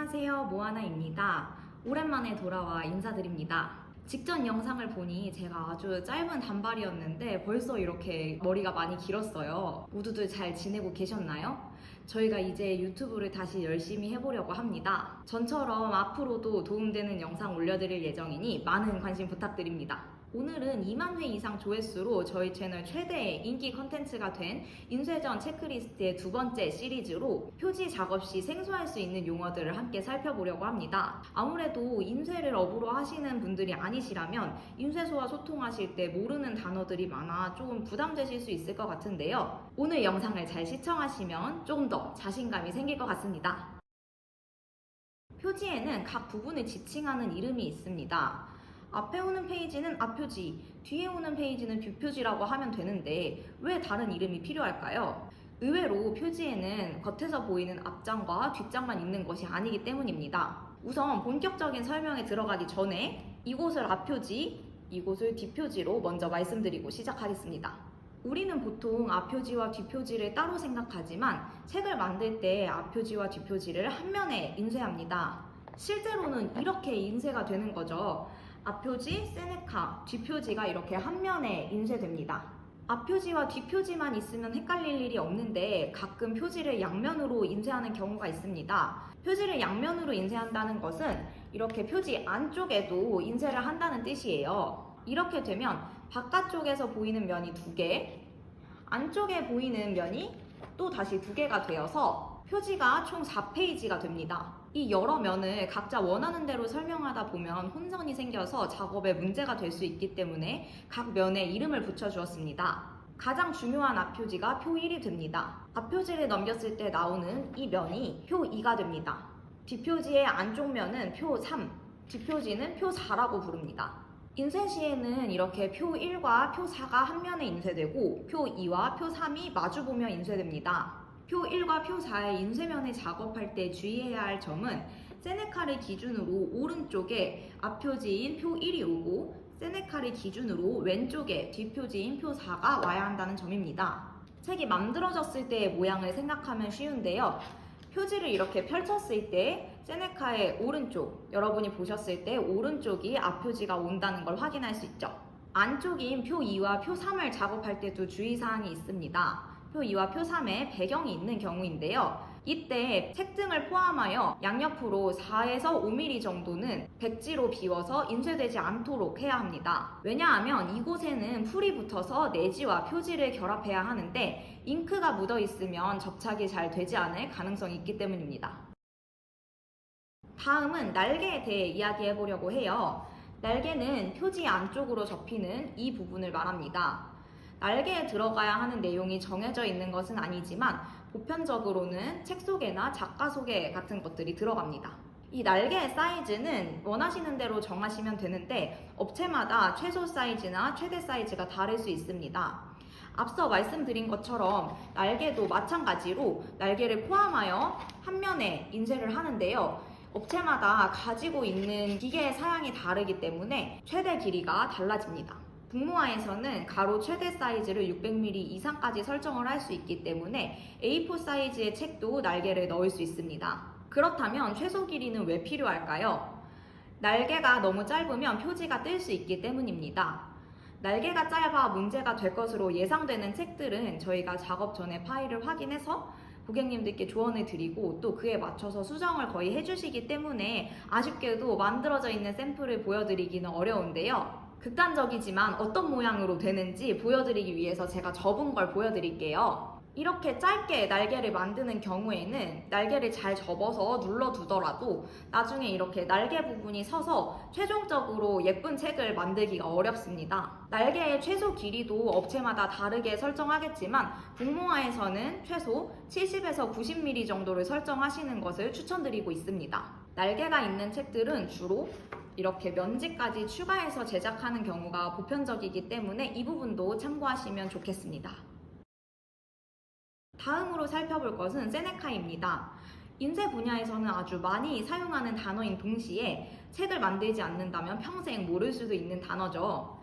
안녕하세요, 모아나입니다. 오랜만에 돌아와 인사드립니다. 직전 영상을 보니 제가 아주 짧은 단발이었는데 벌써 이렇게 머리가 많이 길었어요. 모두들 잘 지내고 계셨나요? 저희가 이제 유튜브를 다시 열심히 해보려고 합니다. 전처럼 앞으로도 도움되는 영상 올려드릴 예정이니 많은 관심 부탁드립니다. 오늘은 2만 회 이상 조회수로 저희 채널 최대 인기 컨텐츠가 된 인쇄전 체크리스트의 두 번째 시리즈로 표지 작업 시 생소할 수 있는 용어들을 함께 살펴보려고 합니다. 아무래도 인쇄를 업으로 하시는 분들이 아니시라면 인쇄소와 소통하실 때 모르는 단어들이 많아 조금 부담되실 수 있을 것 같은데요. 오늘 영상을 잘 시청하시면 조금 더 자신감이 생길 것 같습니다. 표지에는 각 부분을 지칭하는 이름이 있습니다. 앞에 오는 페이지는 앞표지, 뒤에 오는 페이지는 뒷표지라고 하면 되는데 왜 다른 이름이 필요할까요? 의외로 표지에는 겉에서 보이는 앞장과 뒷장만 있는 것이 아니기 때문입니다. 우선 본격적인 설명에 들어가기 전에 이곳을 앞표지, 이곳을 뒷표지로 먼저 말씀드리고 시작하겠습니다. 우리는 보통 앞표지와 뒷표지를 따로 생각하지만 책을 만들 때 앞표지와 뒷표지를 한 면에 인쇄합니다. 실제로는 이렇게 인쇄가 되는 거죠. 앞표지, 세네카, 뒷표지가 이렇게 한 면에 인쇄됩니다. 앞표지와 뒷표지만 있으면 헷갈릴 일이 없는데 가끔 표지를 양면으로 인쇄하는 경우가 있습니다. 표지를 양면으로 인쇄한다는 것은 이렇게 표지 안쪽에도 인쇄를 한다는 뜻이에요. 이렇게 되면 바깥쪽에서 보이는 면이 두 개, 안쪽에 보이는 면이 또 다시 두 개가 되어서 표지가 총 4페이지가 됩니다. 이 여러 면을 각자 원하는 대로 설명하다 보면 혼선이 생겨서 작업에 문제가 될 수 있기 때문에 각 면에 이름을 붙여주었습니다. 가장 중요한 앞표지가 표 1이 됩니다. 앞표지를 넘겼을 때 나오는 이 면이 표 2가 됩니다. 뒷표지의 안쪽 면은 표 3, 뒷표지는 표 4라고 부릅니다. 인쇄 시에는 이렇게 표 1과 표 4가 한 면에 인쇄되고 표 2와 표 3이 마주보며 인쇄됩니다. 표 1과 표 4의 인쇄면을 작업할 때 주의해야 할 점은 세네카를 기준으로 오른쪽에 앞표지인 표 1이 오고 세네카를 기준으로 왼쪽에 뒷표지인 표 4가 와야 한다는 점입니다. 책이 만들어졌을 때의 모양을 생각하면 쉬운데요. 표지를 이렇게 펼쳤을 때 세네카의 오른쪽, 여러분이 보셨을 때 오른쪽이 앞표지가 온다는 걸 확인할 수 있죠. 안쪽인 표 2와 표 3을 작업할 때도 주의사항이 있습니다. 표 2와 표 3에 배경이 있는 경우인데요. 이때 책등을 포함하여 양옆으로 4에서 5mm 정도는 백지로 비워서 인쇄되지 않도록 해야 합니다. 왜냐하면 이곳에는 풀이 붙어서 내지와 표지를 결합해야 하는데 잉크가 묻어 있으면 접착이 잘 되지 않을 가능성이 있기 때문입니다. 다음은 날개에 대해 이야기해 보려고 해요. 날개는 표지 안쪽으로 접히는 이 부분을 말합니다. 날개에 들어가야 하는 내용이 정해져 있는 것은 아니지만 보편적으로는 책 소개나 작가 소개 같은 것들이 들어갑니다. 이 날개의 사이즈는 원하시는 대로 정하시면 되는데 업체마다 최소 사이즈나 최대 사이즈가 다를 수 있습니다. 앞서 말씀드린 것처럼 날개도 마찬가지로 날개를 포함하여 한 면에 인쇄를 하는데요. 업체마다 가지고 있는 기계의 사양이 다르기 때문에 최대 길이가 달라집니다. 북모아에서는 가로 최대 사이즈를 600mm 이상까지 설정을 할 수 있기 때문에 A4 사이즈의 책도 날개를 넣을 수 있습니다. 그렇다면 최소 길이는 왜 필요할까요? 날개가 너무 짧으면 표지가 뜰 수 있기 때문입니다. 날개가 짧아 문제가 될 것으로 예상되는 책들은 저희가 작업 전에 파일을 확인해서 고객님들께 조언을 드리고 또 그에 맞춰서 수정을 거의 해주시기 때문에 아쉽게도 만들어져 있는 샘플을 보여드리기는 어려운데요. 극단적이지만 어떤 모양으로 되는지 보여드리기 위해서 제가 접은 걸 보여드릴게요. 이렇게 짧게 날개를 만드는 경우에는 날개를 잘 접어서 눌러두더라도 나중에 이렇게 날개 부분이 서서 최종적으로 예쁜 책을 만들기가 어렵습니다. 날개의 최소 길이도 업체마다 다르게 설정하겠지만 북모아에서는 최소 70에서 90mm 정도를 설정하시는 것을 추천드리고 있습니다. 날개가 있는 책들은 주로 이렇게 면지까지 추가해서 제작하는 경우가 보편적이기 때문에 이 부분도 참고하시면 좋겠습니다. 다음으로 살펴볼 것은 세네카입니다. 인쇄 분야에서는 아주 많이 사용하는 단어인 동시에 책을 만들지 않는다면 평생 모를 수도 있는 단어죠.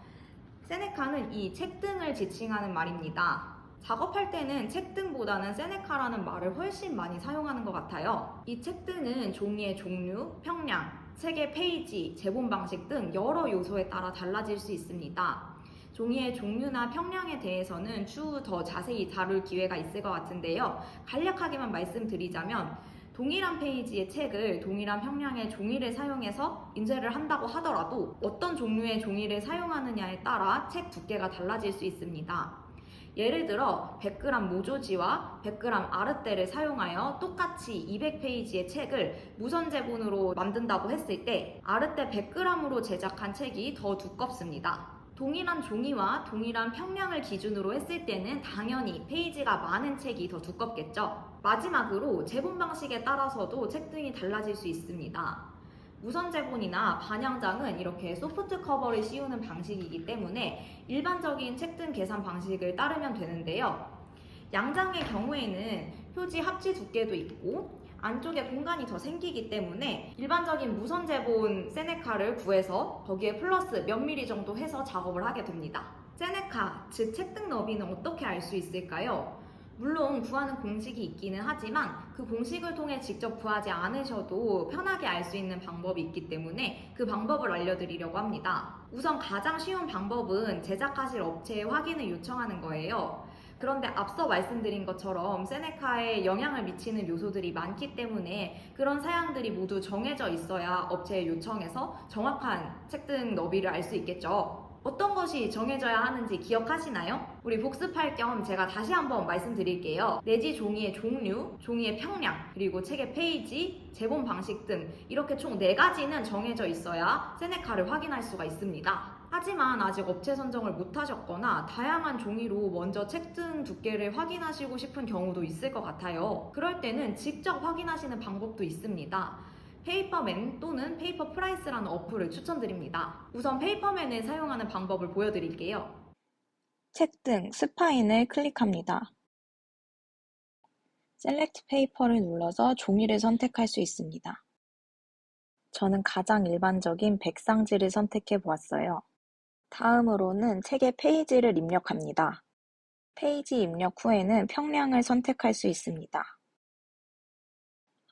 세네카는 이 책등을 지칭하는 말입니다. 작업할 때는 책등보다는 세네카라는 말을 훨씬 많이 사용하는 것 같아요. 이 책등은 종이의 종류, 평량, 책의 페이지, 제본 방식 등 여러 요소에 따라 달라질 수 있습니다. 종이의 종류나 평량에 대해서는 추후 더 자세히 다룰 기회가 있을 것 같은데요. 간략하게만 말씀드리자면 동일한 페이지의 책을 동일한 평량의 종이를 사용해서 인쇄를 한다고 하더라도 어떤 종류의 종이를 사용하느냐에 따라 책 두께가 달라질 수 있습니다. 예를 들어 100g 모조지와 100g 아르떼를 사용하여 똑같이 200페이지의 책을 무선 제본으로 만든다고 했을 때 아르떼 100g으로 제작한 책이 더 두껍습니다. 동일한 종이와 동일한 평량을 기준으로 했을 때는 당연히 페이지가 많은 책이 더 두껍겠죠. 마지막으로 제본 방식에 따라서도 책등이 달라질 수 있습니다. 무선 제본이나 반영장은 이렇게 소프트 커버를 씌우는 방식이기 때문에 일반적인 책등 계산 방식을 따르면 되는데요. 양장의 경우에는 표지 합지 두께도 있고 안쪽에 공간이 더 생기기 때문에 일반적인 무선 제본 세네카를 구해서 거기에 플러스 몇 미리 정도 해서 작업을 하게 됩니다. 세네카, 즉 책등 너비는 어떻게 알 수 있을까요? 물론 구하는 공식이 있기는 하지만 그 공식을 통해 직접 구하지 않으셔도 편하게 알 수 있는 방법이 있기 때문에 그 방법을 알려드리려고 합니다. 우선 가장 쉬운 방법은 제작하실 업체에 확인을 요청하는 거예요. 그런데 앞서 말씀드린 것처럼 세네카에 영향을 미치는 요소들이 많기 때문에 그런 사양들이 모두 정해져 있어야 업체에 요청해서 정확한 책등 너비를 알 수 있겠죠. 어떤 것이 정해져야 하는지 기억하시나요? 우리 복습할 겸 제가 다시 한번 말씀드릴게요. 내지 종이의 종류, 종이의 평량, 그리고 책의 페이지, 제본 방식 등 이렇게 총 4가지는 정해져 있어야 세네카를 확인할 수가 있습니다. 하지만 아직 업체 선정을 못하셨거나 다양한 종이로 먼저 책등 두께를 확인하시고 싶은 경우도 있을 것 같아요. 그럴 때는 직접 확인하시는 방법도 있습니다. 페이퍼맨 또는 페이퍼프라이스라는 어플을 추천드립니다. 우선 페이퍼맨을 사용하는 방법을 보여드릴게요. 책등 스파인을 클릭합니다. 셀렉트 페이퍼를 눌러서 종이를 선택할 수 있습니다. 저는 가장 일반적인 백상지를 선택해 보았어요. 다음으로는 책의 페이지를 입력합니다. 페이지 입력 후에는 평량을 선택할 수 있습니다.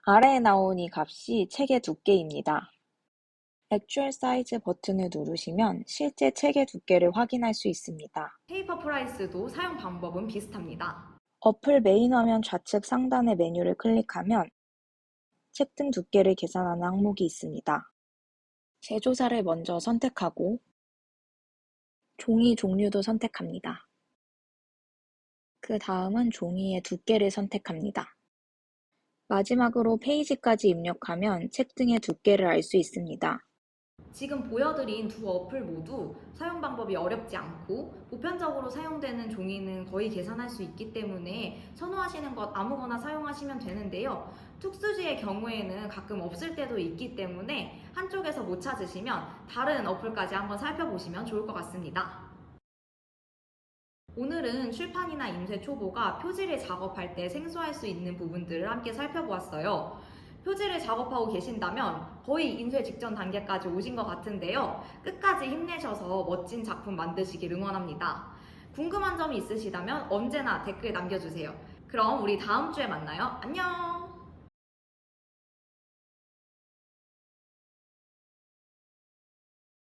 아래에 나온 이 값이 책의 두께입니다. 액추얼 사이즈 버튼을 누르시면 실제 책의 두께를 확인할 수 있습니다. 페이퍼프라이스도 사용 방법은 비슷합니다. 어플 메인 화면 좌측 상단의 메뉴를 클릭하면 책등 두께를 계산하는 항목이 있습니다. 제조사를 먼저 선택하고 종이 종류도 선택합니다. 그 다음은 종이의 두께를 선택합니다. 마지막으로 페이지까지 입력하면 책등의 두께를 알 수 있습니다. 지금 보여드린 두 어플 모두 사용 방법이 어렵지 않고 보편적으로 사용되는 종이는 거의 계산할 수 있기 때문에 선호하시는 것 아무거나 사용하시면 되는데요. 특수지의 경우에는 가끔 없을 때도 있기 때문에 한쪽에서 못 찾으시면 다른 어플까지 한번 살펴보시면 좋을 것 같습니다. 오늘은 출판이나 인쇄 초보가 표지를 작업할 때 생소할 수 있는 부분들을 함께 살펴보았어요. 표지를 작업하고 계신다면 거의 인쇄 직전 단계까지 오신 것 같은데요. 끝까지 힘내셔서 멋진 작품 만드시길 응원합니다. 궁금한 점이 있으시다면 언제나 댓글 남겨주세요. 그럼 우리 다음 주에 만나요. 안녕!